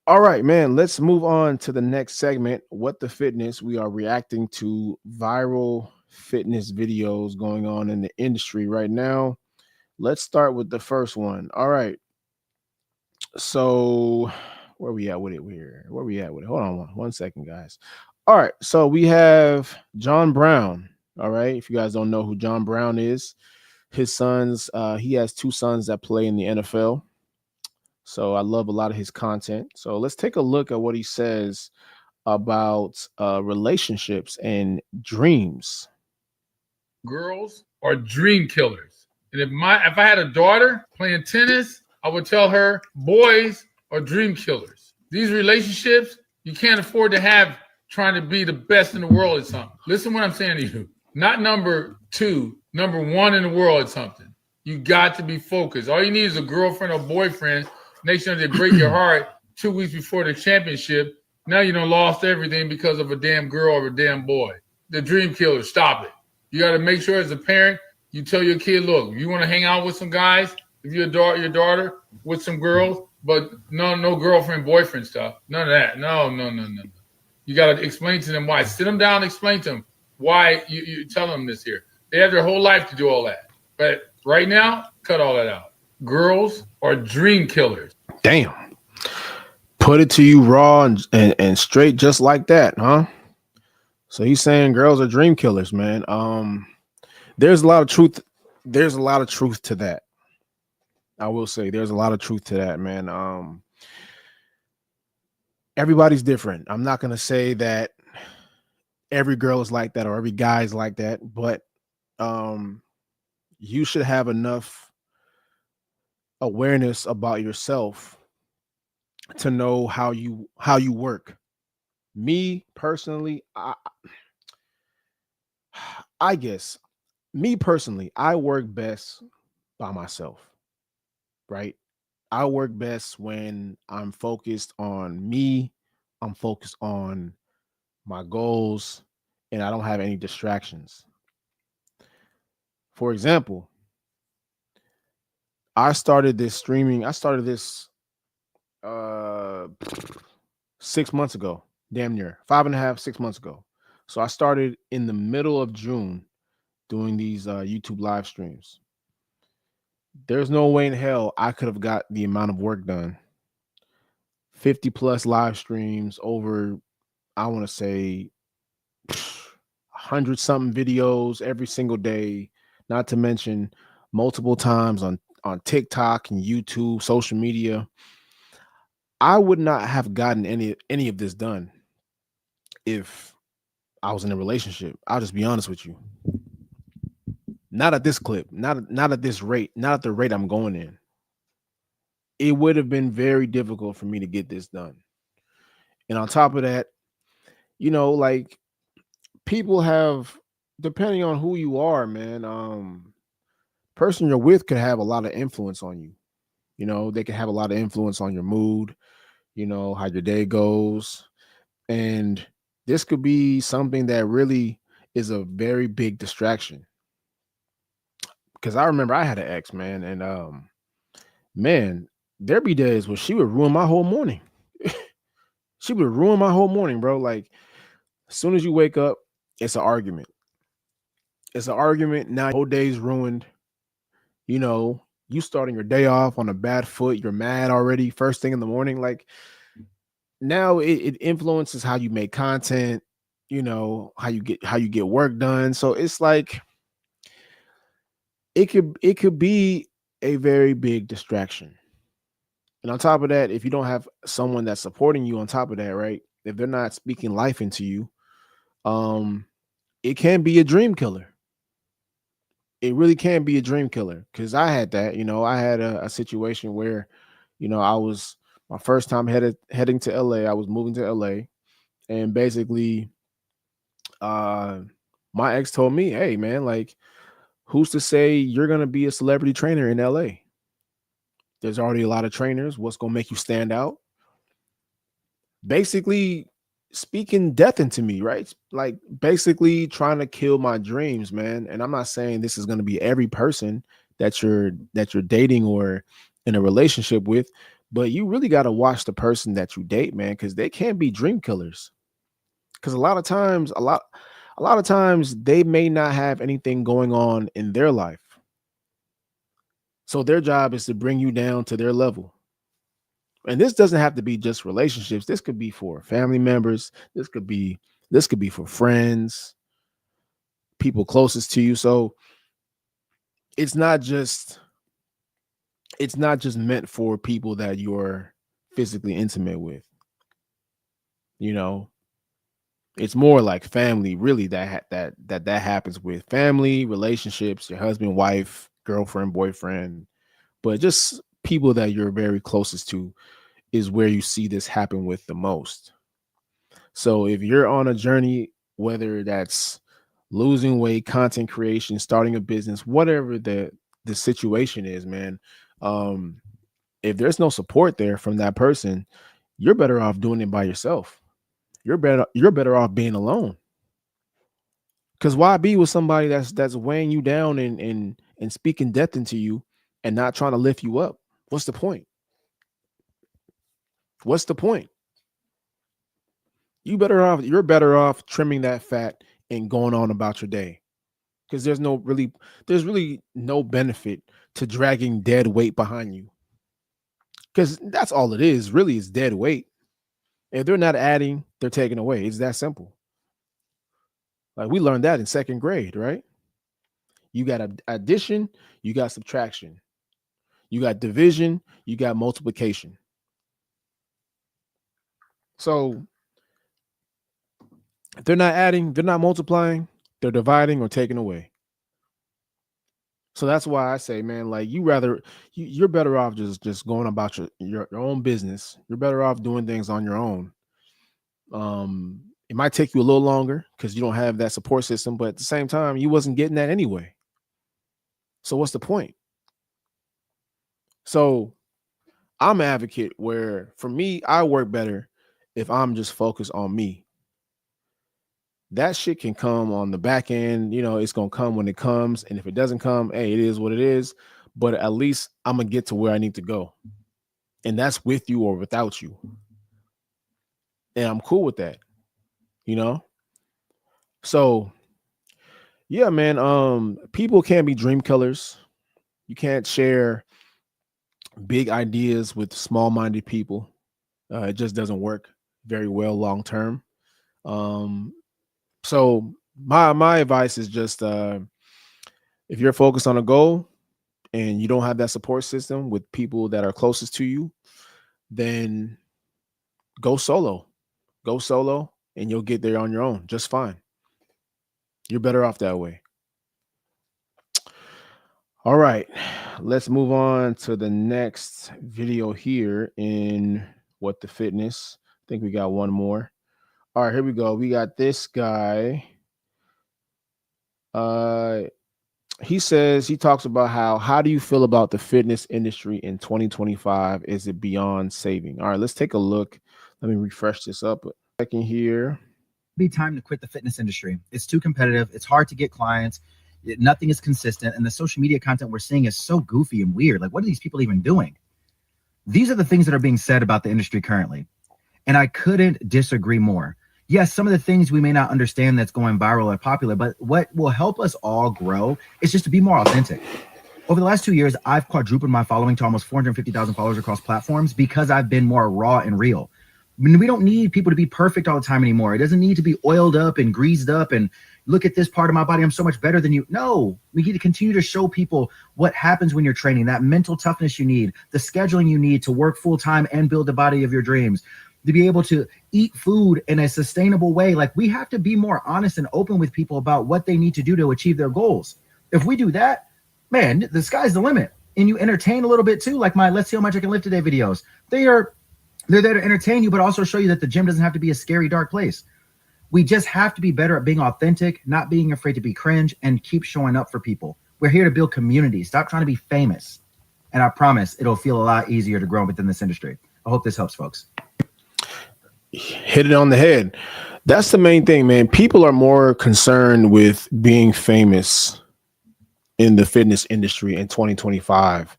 All right, man. Let's move on to the next segment. What the Fitness. We are reacting to viral fitness videos going on in the industry right now. Let's start with the first one. All right. So where we at with it? Where we at with it? Hold on one second, guys. All right. So we have John Brown. All right. If you guys don't know who John Brown is, his sons. He has two sons that play in the NFL. So I love a lot of his content. So let's take a look at what he says about relationships and dreams. Girls are dream killers. And if I had a daughter playing tennis, I would tell her boys are dream killers. These relationships you can't afford to have trying to be the best in the world at something. Listen what I'm saying to you. Not number two, number one in the world at something. You got to be focused. All you need is a girlfriend or boyfriend. Next time they break your heart 2 weeks before the championship. Now you done lost everything because of a damn girl or a damn boy. The dream killer. Stop it. You got to make sure as a parent, you tell your kid, look, you want to hang out with some guys, if you adore your daughter with some girls, but no girlfriend, boyfriend stuff. None of that. No. You got to explain to them why. Sit them down and explain to them why you tell them this here. They have their whole life to do all that. But right now, cut all that out. Girls are dream killers. Damn. Put it to you raw and straight just like that, huh? So he's saying girls are dream killers, man. There's a lot of truth. There's a lot of truth to that. I will say there's a lot of truth to that, man. Everybody's different. I'm not gonna say that every girl is like that or every guy is like that, but you should have enough awareness about yourself to know how you work. Me personally, I guess me personally, I work best by myself, right? I work best when I'm focused on me, I'm focused on my goals, and I don't have any distractions. For example, I started this 6 months ago, damn near 5.5, 6 months ago. So I started in the middle of June doing these YouTube live streams. There's no way in hell I could have got the amount of work done. 50 plus live streams over, I want to say 100 something videos every single day, not to mention multiple times on TikTok and YouTube, social media. I would not have gotten any of this done if I was in a relationship. I'll just be honest with you. Not at this clip, not at this rate, not at the rate I'm going in. It would have been very difficult for me to get this done. And on top of that, like people have, depending on who you are, man, person you're with could have a lot of influence on you. They can have a lot of influence on your mood, how your day goes. And this could be something that really is a very big distraction. Because I remember I had an ex, man, and man, there be days where she would ruin my whole morning. She would ruin my whole morning, bro. Like, as soon as you wake up, it's an argument. It's an argument. Now, your whole day's ruined. You starting your day off on a bad foot. You're mad already, first thing in the morning. Like, now it influences how you make content, how you get work done. So it's like it could be a very big distraction. And on top of that, if you don't have someone that's supporting you on top of that, right? If they're not speaking life into you, it can be a dream killer. It really can be a dream killer. Because I had that, I had a situation where, I was my first time heading to LA. I was moving to LA, and basically, my ex told me, "Hey, man, like, who's to say you're gonna be a celebrity trainer in LA? There's already a lot of trainers. What's gonna make you stand out?" Basically, speaking death into me, right? Like, basically trying to kill my dreams, man. And I'm not saying this is gonna be every person that you're dating or in a relationship with, but you really got to watch the person that you date, man, because they can be dream killers. Because a lot of times they may not have anything going on in their life, so their job is to bring you down to their level. And this doesn't have to be just relationships. This could be for family members. This could be for friends, people closest to you. So it's not just meant for people that you're physically intimate with. You know, it's more like family, really. That happens with family relationships, your husband, wife, girlfriend, boyfriend, but just people that you're very closest to is where you see this happen with the most. So if you're on a journey, whether that's losing weight, content creation, starting a business, whatever the situation is, man, um, if there's no support there from that person, you're better off doing it by yourself. You're better off being alone. Because why be with somebody that's weighing you down and speaking death into you and not trying to lift you up? What's the point? What's the point? You're better off trimming that fat and going on about your day. Because there's really no benefit to dragging dead weight behind you. Because that's all it is, really, is dead weight. If they're not adding, they're taking away. It's that simple. Like we learned that in second grade, right? You got addition, you got subtraction, you got division, you got multiplication. So if they're not adding, they're not multiplying, they're dividing or taking away. So that's why I say, man, like you're better off just going about your own business. You're better off doing things on your own. It might take you a little longer because you don't have that support system, but at the same time, you wasn't getting that anyway. So what's the point? So I'm an advocate where for me, I work better if I'm just focused on me. That shit can come on the back end, it's gonna come when it comes. And if it doesn't come, hey, it is what it is. But at least I'm gonna get to where I need to go. And that's with you or without you. And I'm cool with that, you know? So yeah, man. People can't be dream killers. You can't share big ideas with small-minded people. It just doesn't work very well long term. Um, so my advice is just if you're focused on a goal and you don't have that support system with people that are closest to you, then go solo. Go solo and you'll get there on your own just fine. You're better off that way. All right, let's move on to the next video here in What the Fitness. I think we got one more. All right, here we go. We got this guy. He says, he talks about how do you feel about the fitness industry in 2025? Is it beyond saving? All right, let's take a look. Let me refresh this up a second here. Be time to quit the fitness industry. It's too competitive. It's hard to get clients. Nothing is consistent. And the social media content we're seeing is so goofy and weird. Like, what are these people even doing? These are the things that are being said about the industry currently. And I couldn't disagree more. Yes, some of the things we may not understand that's going viral or popular, but what will help us all grow is just to be more authentic. Over the last 2 years, I've quadrupled my following to almost 450,000 followers across platforms because I've been more raw and real. I mean, we don't need people to be perfect all the time anymore. It doesn't need to be oiled up and greased up and look at this part of my body, I'm so much better than you. No, we need to continue to show people what happens when you're training, that mental toughness you need, the scheduling you need to work full time and build the body of your dreams, to be able to eat food in a sustainable way. Like, we have to be more honest and open with people about what they need to do to achieve their goals. If we do that, man, the sky's the limit. And you entertain a little bit too, like my Let's See How Much I Can Lift Today videos. They're there to entertain you, but also show you that the gym doesn't have to be a scary, dark place. We just have to be better at being authentic, not being afraid to be cringe, and keep showing up for people. We're here to build community. Stop trying to be famous. And I promise it'll feel a lot easier to grow within this industry. I hope this helps, folks. Hit it on the head. That's the main thing, man. People are more concerned with being famous in the fitness industry in 2025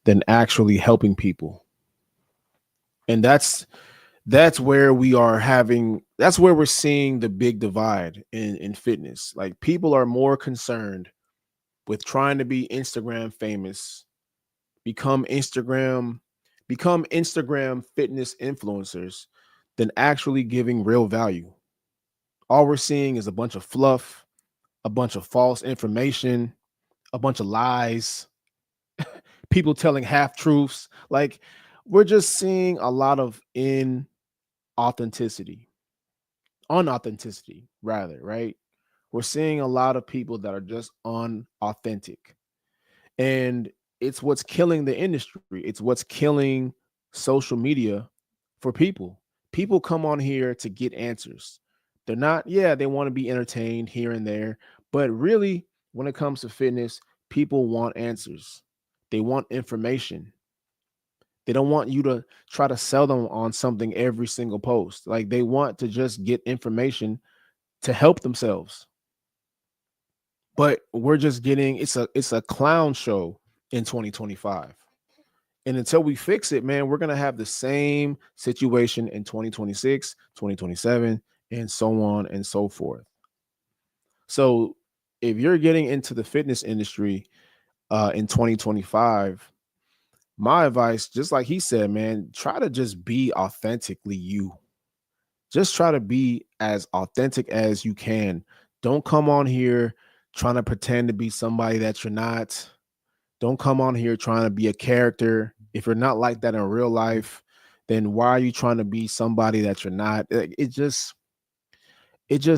than actually helping people. And that's where we're seeing the big divide in fitness. Like, people are more concerned with trying to be Instagram famous, become Instagram fitness influencers than actually giving real value. All we're seeing is a bunch of fluff, a bunch of false information, a bunch of lies, people telling half truths. Like, we're just seeing a lot of unauthenticity, rather, right? We're seeing a lot of people that are just unauthentic. And it's what's killing the industry. It's what's killing social media for people. People come on here to get answers. They're not, yeah, they want to be entertained here and there, but really, when it comes to fitness, people want answers. They want information. They don't want you to try to sell them on something every single post. Like, they want to just get information to help themselves. But we're just getting, it's a clown show in 2025. And until we fix it, man, we're going to have the same situation in 2026, 2027, and so on and so forth. So if you're getting into the fitness industry in 2025, my advice, just like he said, man, try to just be authentically you. Just try to be as authentic as you can. Don't come on here trying to pretend to be somebody that you're not. Don't come on here trying to be a character. If you're not like that in real life, then why are you trying to be somebody that you're not? It just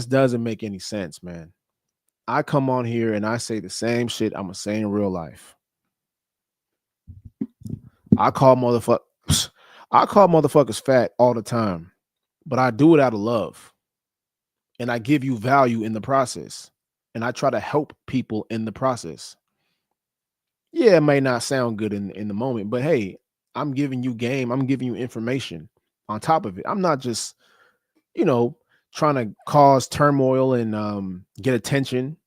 doesn't make any sense, man. I come on here and I say the same shit I'm gonna say in real life. I call motherfuckers fat all the time, but I do it out of love. And I give you value in the process. And I try to help people in the process. Yeah, it may not sound good in the moment, but hey, I'm giving you game. I'm giving you information on top of it. I'm not just, trying to cause turmoil and get attention.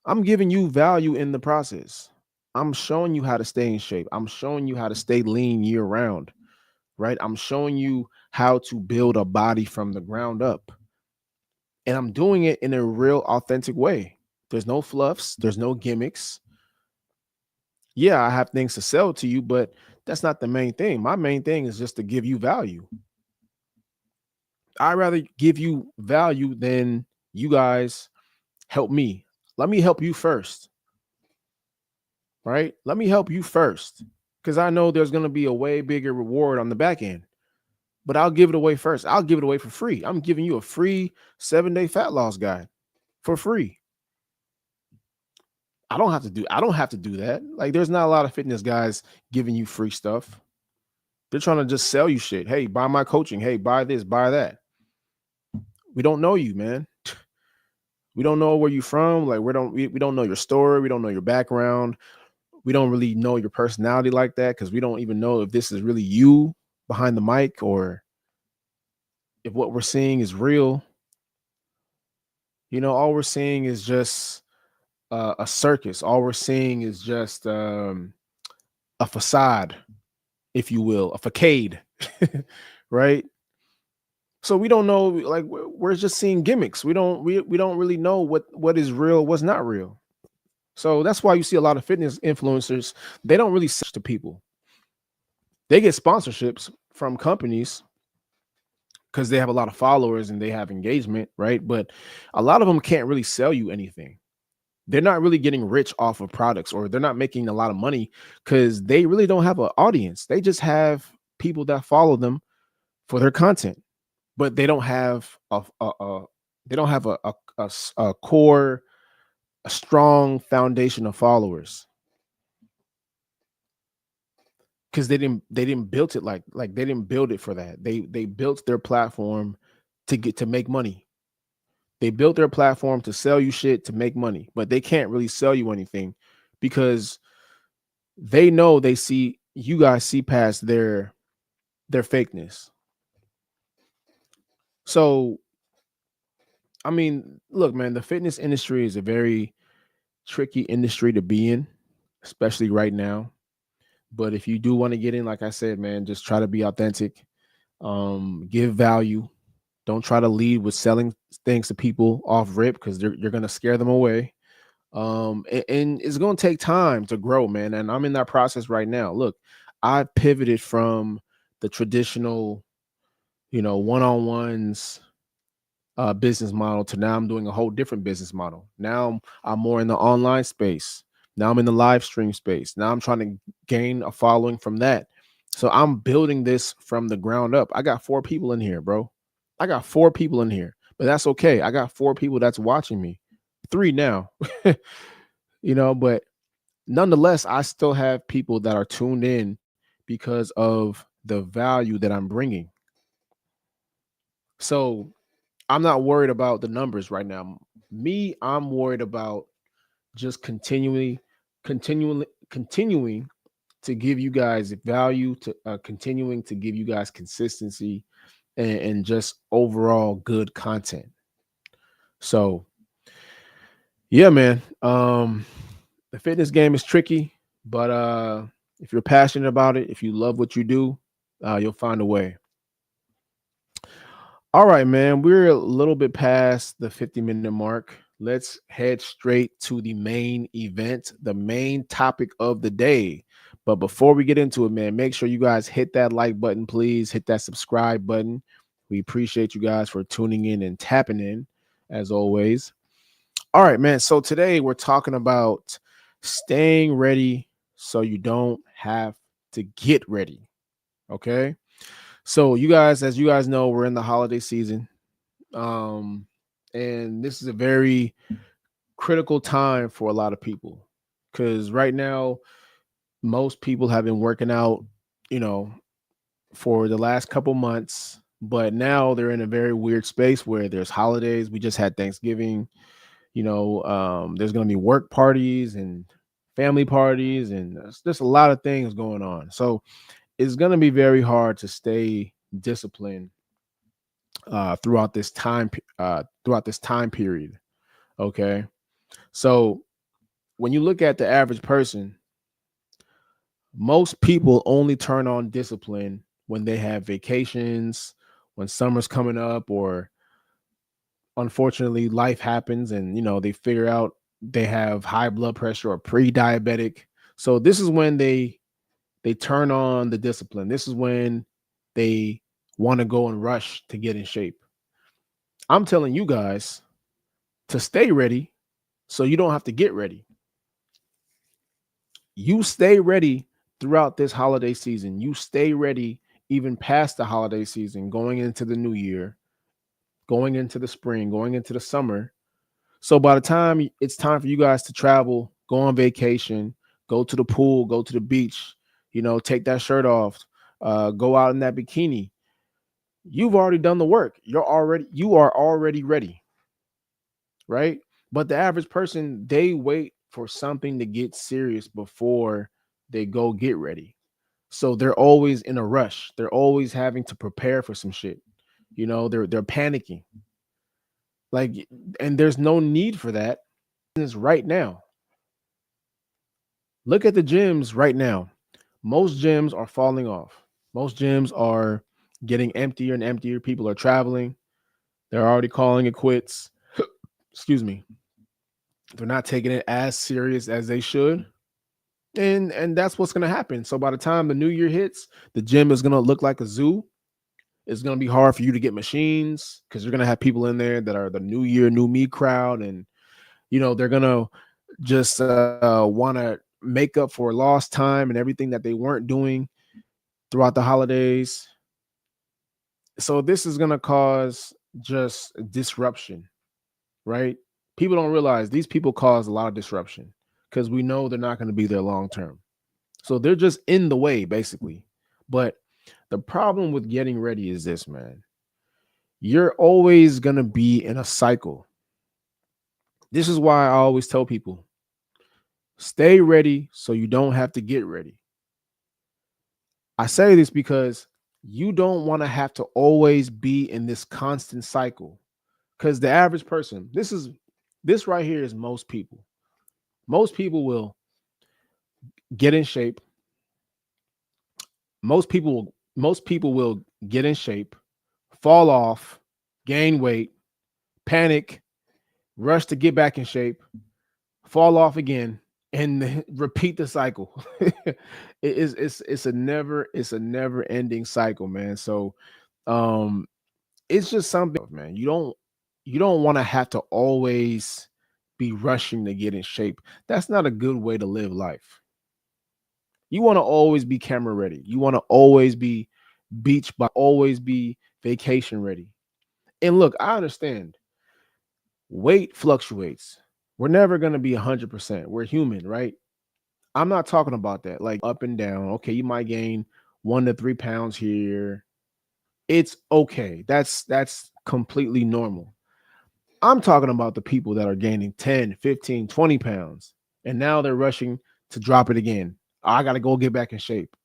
I'm giving you value in the process. I'm showing you how to stay in shape. I'm showing you how to stay lean year round, right? I'm showing you how to build a body from the ground up. And I'm doing it in a real authentic way. There's no fluffs, there's no gimmicks. Yeah, I have things to sell to you, but that's not the main thing. My main thing is just to give you value. I'd rather give you value than you guys help me. Let me help you first, right? Let me help you first, because I know there's going to be a way bigger reward on the back end, but I'll give it away first. I'll give it away for free. I'm giving you a free 7-day fat loss guide for free. I don't have to do that. Like, there's not a lot of fitness guys giving you free stuff. They're trying to just sell you shit. Hey, buy my coaching. Hey, buy this, buy that. We don't know you, man. We don't know where you're from. Like, we don't know your story. We don't know your background. We don't really know your personality like that, because we don't even know if this is really you behind the mic or if what we're seeing is real. All we're seeing is just a circus. All we're seeing is just a facade, if you will, a facade, right? So we don't know. Like, we're just seeing gimmicks. We don't really know what is real, what's not real. So that's why you see a lot of fitness influencers. They don't really sell to people. They get sponsorships from companies because they have a lot of followers and they have engagement, right? But a lot of them can't really sell you anything. They're not really getting rich off of products, or they're not making a lot of money because they really don't have an audience. They just have people that follow them for their content, but they don't have a core, a strong foundation of followers, because they didn't build it like they didn't build it for that. They built their platform to make money. They built their platform to sell you shit, to make money, but they can't really sell you anything because they know you guys see past their fakeness. So, I mean, look, man, the fitness industry is a very tricky industry to be in, especially right now. But if you do want to get in, like I said, man, just try to be authentic, give value. Don't try to lead with selling things to people off rip, because you're going to scare them away. And it's going to take time to grow, man. And I'm in that process right now. Look, I pivoted from the traditional, one-on-ones business model to now I'm doing a whole different business model. Now I'm more in the online space, Now I'm in the live stream space. Now I'm trying to gain a following from that. So I'm building this from the ground up. I got 4 people in here, bro. I got 4 people in here, but that's okay. I got 4 people that's watching me. 3 now. But nonetheless, I still have people that are tuned in because of the value that I'm bringing. So I'm not worried about the numbers right now. I'm worried about just continuing to give you guys value, to continuing to give you guys consistency and just overall good content. So yeah, man. The fitness game is tricky, but if you're passionate about it, if you love what you do, you'll find a way. All right, man. We're a little bit past the 50-minute mark. Let's head straight to the main event, the main topic of the day. But before we get into it, man, make sure you guys hit that like button, please. Hit that subscribe button. We appreciate you guys for tuning in and tapping in, as always. All right, man. So today we're talking about staying ready so you don't have to get ready. Okay. So you guys, as you guys know, we're in the holiday season. And this is a very critical time for a lot of people because right now, most people have been working out, for the last couple months, but now they're in a very weird space where there's holidays. We just had Thanksgiving, there's going to be work parties and family parties, and there's a lot of things going on. So it's going to be very hard to stay disciplined throughout this time period. Okay. So when you look at the average person, most people only turn on discipline when they have vacations, when summer's coming up, or unfortunately life happens and they figure out they have high blood pressure or pre-diabetic. So this is when they turn on the discipline. This is when they want to go and rush to get in shape. I'm telling you guys to stay ready so you don't have to get ready. You stay ready throughout this holiday season. You stay ready even past the holiday season, going into the new year, going into the spring, going into the summer. So by the time it's time for you guys to travel, go on vacation, go to the pool, go to the beach, take that shirt off, go out in that bikini, you've already done the work. You are already ready, right? But the average person, they wait for something to get serious before they go get ready. So they're always in a rush. They're always having to prepare for some shit. They're panicking. Like, and there's no need for that. It's right now. Look at the gyms right now. Most gyms are falling off. Most gyms are getting emptier and emptier. People are traveling. They're already calling it quits. Excuse me. They're not taking it as serious as they should. And that's what's going to happen. So by the time the new year hits, the gym is going to look like a zoo. It's going to be hard for you to get machines because you're going to have people in there that are the new year, new me crowd. And, they're going to just want to make up for lost time and everything that they weren't doing throughout the holidays. So this is going to cause just disruption, right? People don't realize these people cause a lot of disruption because we know they're not going to be there long term. So they're just in the way, basically. But the problem with getting ready is this, man. You're always going to be in a cycle. This is why I always tell people, stay ready so you don't have to get ready. I say this because you don't want to have to always be in this constant cycle. Because the average person, this right here is most people. Most people will get in shape. Most people will get in shape, fall off, gain weight, panic, rush to get back in shape, fall off again, and repeat the cycle. It's a never ending cycle, man. So it's just something, man. You don't want to have to always be rushing to get in shape. That's not a good way to live life. You want to always be camera ready. You want to always be beach, but always be vacation ready. And look, I understand weight fluctuates. We're never going to be 100%. We're human, right? I'm not talking about that. Like up and down. Okay, you might gain 1 to 3 pounds here. It's okay. That's completely normal. I'm talking about the people that are gaining 10, 15, 20 pounds, and now they're rushing to drop it again. I got to go get back in shape.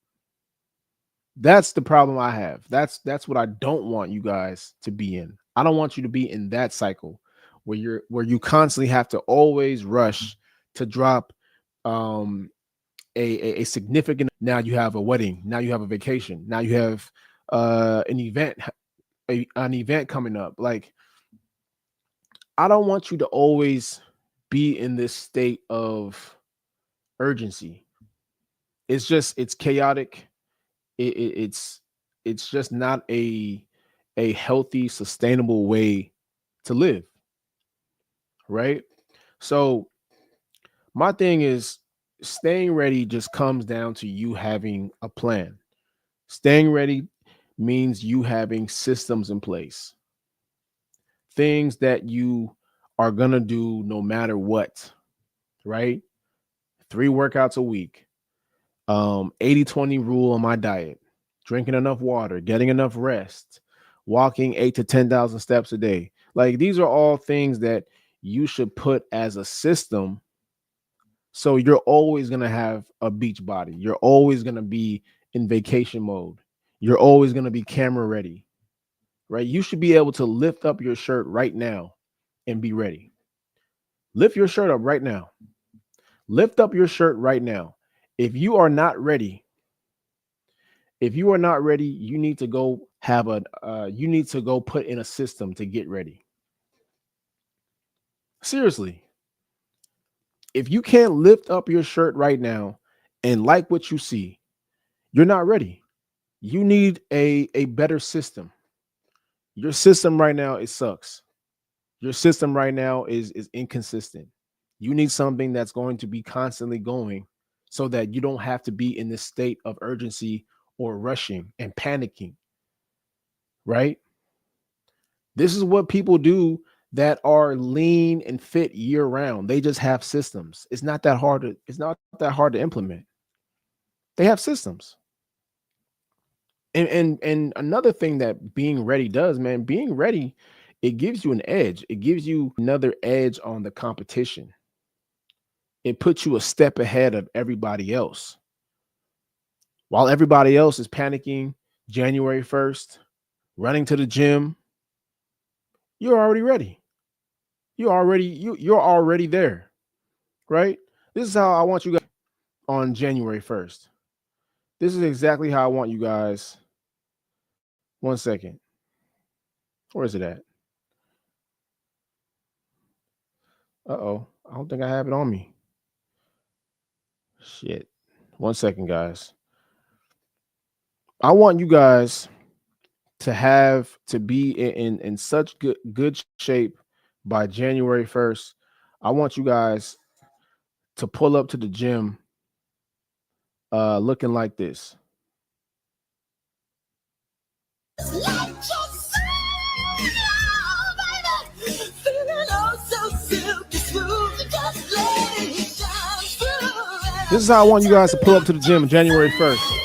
That's the problem I have. That's what I don't want you guys to be in. I don't want you to be in that cycle where you constantly have to always rush to drop a significant. Now you have a wedding, now you have a vacation, now you have an event coming up. Like, I don't want you to always be in this state of urgency. It's chaotic. It's just not a healthy, sustainable way to live, right? So my thing is, staying ready just comes down to you having a plan. Staying ready means you having systems in place, things that you are going to do no matter what, right? 3 workouts a week, 80-20 rule on my diet, drinking enough water, getting enough rest, walking 8 to 10,000 steps a day. Like, these are all things that you should put as a system. So you're always going to have a beach body. You're always going to be in vacation mode. You're always going to be camera ready, right? You should be able to lift up your shirt right now and be ready. Lift your shirt up right now. Lift up your shirt right now. If you are not ready, you need to go you need to go put in a system to get ready. Seriously. If you can't lift up your shirt right now and like what you see, you're not ready. You need a better system. Your system right now, it sucks. Your system right now is inconsistent. You need something that's going to be constantly going so that you don't have to be in this state of urgency or rushing and panicking, right? This is what people do that are lean and fit year round. They just have systems. It's not that hard to implement. They have systems. And another thing that being ready does, man, being ready, it gives you an edge. It gives you another edge on the competition. It puts you a step ahead of everybody else. While everybody else is panicking January 1st, running to the gym, you're already ready. You're already there, right? This is how I want you guys on January 1st. This is exactly how I want you guys. 1 second. Where is it at? Uh-oh. I don't think I have it on me. Shit. 1 second, guys. I want you guys to be in such good shape by January 1st. I want you guys to pull up to the gym looking like this. This is how I want you guys to pull up to the gym January 1st.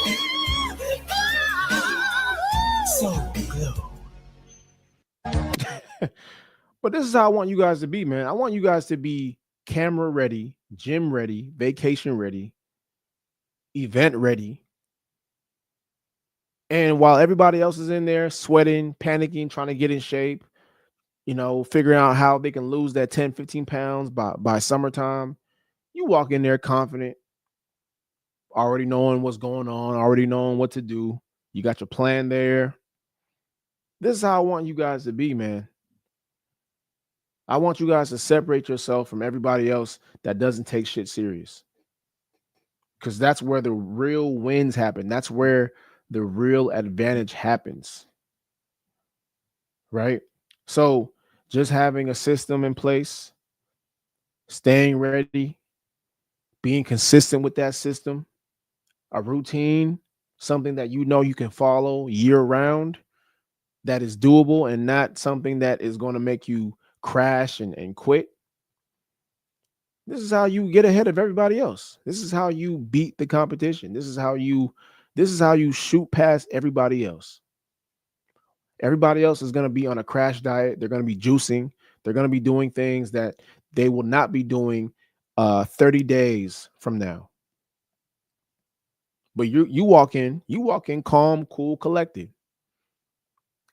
But this is how I want you guys to be, man. I want you guys to be camera ready, gym ready, vacation ready, event ready. And while everybody else is in there sweating, panicking, trying to get in shape, figuring out how they can lose that 10, 15 pounds by summertime, you walk in there confident, already knowing what's going on, already knowing what to do. You got your plan there. This is how I want you guys to be, man. I want you guys to separate yourself from everybody else that doesn't take shit serious. Because that's where the real wins happen. That's where the real advantage happens. Right? So just having a system in place, staying ready, being consistent with that system, a routine, something that you know you can follow year round, that is doable and not something that is going to make you crash and quit. This is how you get ahead of everybody else. This is how you beat the competition. This is how you shoot past everybody else. Everybody else is going to be on a crash diet. They're going to be juicing. They're going to be doing things that they will not be doing 30 days from now. But you walk in calm, cool, collected.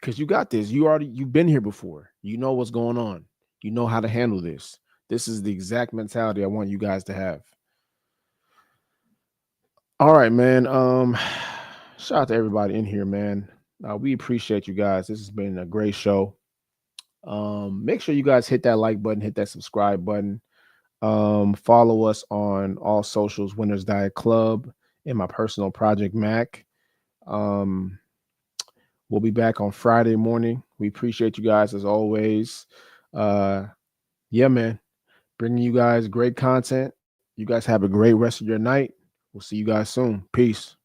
Because you got this. You've been here before. You know what's going on. You know how to handle this. This is the exact mentality I want you guys to have. All right, man. Shout out to everybody in here, man. We appreciate you guys. This has been a great show. Make sure you guys hit that like button, hit that subscribe button. Follow us on all socials, Winners Diet Club, and my personal Project Mac. We'll be back on Friday morning. We appreciate you guys as always. Yeah, man. Bringing you guys great content. You guys have a great rest of your night. We'll see you guys soon. Peace.